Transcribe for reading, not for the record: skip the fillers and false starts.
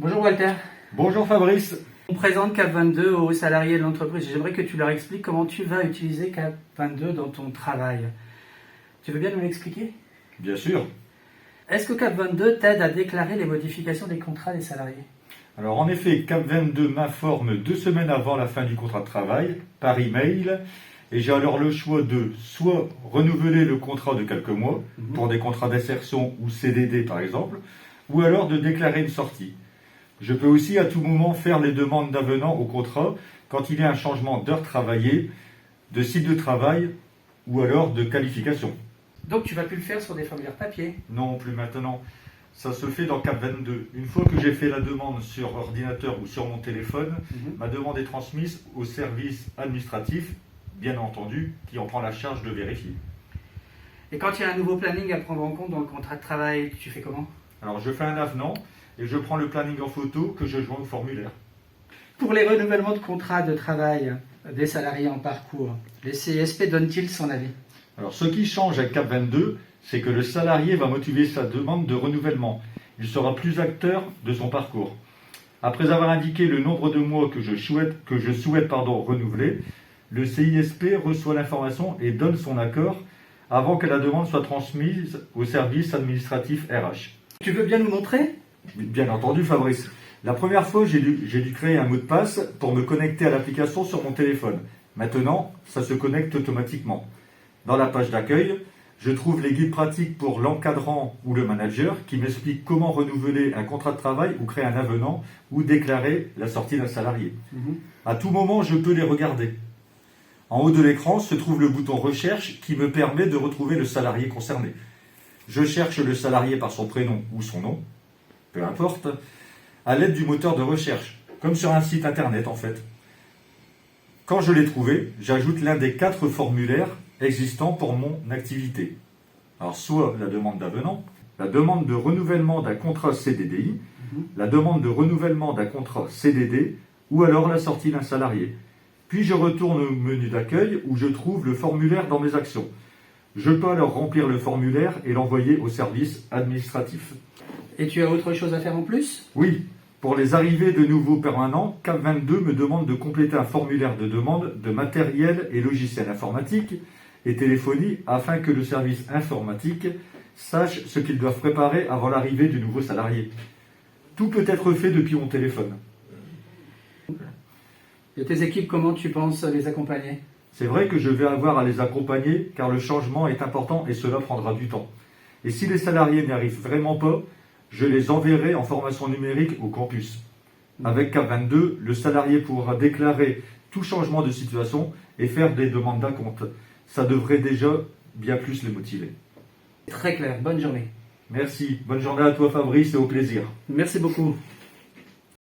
Bonjour Walter. Bonjour Fabrice. On présente CAP22 aux salariés de l'entreprise. J'aimerais que tu leur expliques comment tu vas utiliser CAP22 dans ton travail. Tu veux bien nous l'expliquer? Bien sûr. Est-ce que CAP22 t'aide à déclarer les modifications des contrats des salariés? Alors en effet, CAP22 m'informe 2 semaines avant la fin du contrat de travail par email et j'ai alors le choix de soit renouveler le contrat de quelques mois pour des contrats d'insertion ou CDD par exemple, ou alors de déclarer une sortie. Je peux aussi à tout moment faire les demandes d'avenant au contrat quand il y a un changement d'heure travaillée, de site de travail ou alors de qualification. Donc tu vas plus le faire sur des formulaires papier? Non, plus maintenant. Ça se fait dans CAP22. Une fois que j'ai fait la demande sur ordinateur ou sur mon téléphone, ma demande est transmise au service administratif, bien entendu, qui en prend la charge de vérifier. Et quand il y a un nouveau planning à prendre en compte dans le contrat de travail, tu fais comment? Alors je fais un avenant et je prends le planning en photo que je joins au formulaire. Pour les renouvellements de contrat de travail des salariés en parcours, les CISP donnent-ils son avis? Alors ce qui change avec CAP22, c'est que le salarié va motiver sa demande de renouvellement. Il sera plus acteur de son parcours. Après avoir indiqué le nombre de mois que je souhaite renouveler, le CISP reçoit l'information et donne son accord avant que la demande soit transmise au service administratif RH. Tu veux bien nous montrer? Bien entendu Fabrice. La première fois, j'ai dû créer un mot de passe pour me connecter à l'application sur mon téléphone. Maintenant, ça se connecte automatiquement. Dans la page d'accueil, je trouve les guides pratiques pour l'encadrant ou le manager qui m'expliquent comment renouveler un contrat de travail ou créer un avenant ou déclarer la sortie d'un salarié. À tout moment, je peux les regarder. En haut de l'écran se trouve le bouton recherche qui me permet de retrouver le salarié concerné. Je cherche le salarié par son prénom ou son nom, peu importe, à l'aide du moteur de recherche, comme sur un site internet en fait. Quand je l'ai trouvé, j'ajoute l'un des 4 formulaires existants pour mon activité. Alors soit la demande d'avenant, la demande de renouvellement d'un contrat CDDI, la demande de renouvellement d'un contrat CDD ou alors la sortie d'un salarié. Puis je retourne au menu d'accueil où je trouve le formulaire dans mes actions. Je peux alors remplir le formulaire et l'envoyer au service administratif. Et tu as autre chose à faire en plus? Oui, pour les arrivées de nouveaux permanents, CAP22 me demande de compléter un formulaire de demande de matériel et logiciel informatique et téléphonie afin que le service informatique sache ce qu'ils doivent préparer avant l'arrivée du nouveau salarié. Tout peut être fait depuis mon téléphone. Et tes équipes, comment tu penses les accompagner? C'est vrai que je vais avoir à les accompagner car le changement est important et cela prendra du temps. Et si les salariés n'y arrivent vraiment pas, je les enverrai en formation numérique au campus. Avec CAP22, le salarié pourra déclarer tout changement de situation et faire des demandes d'acompte. Ça devrait déjà bien plus les motiver. Très clair, bonne journée. Merci, bonne journée à toi Fabrice et au plaisir. Merci beaucoup.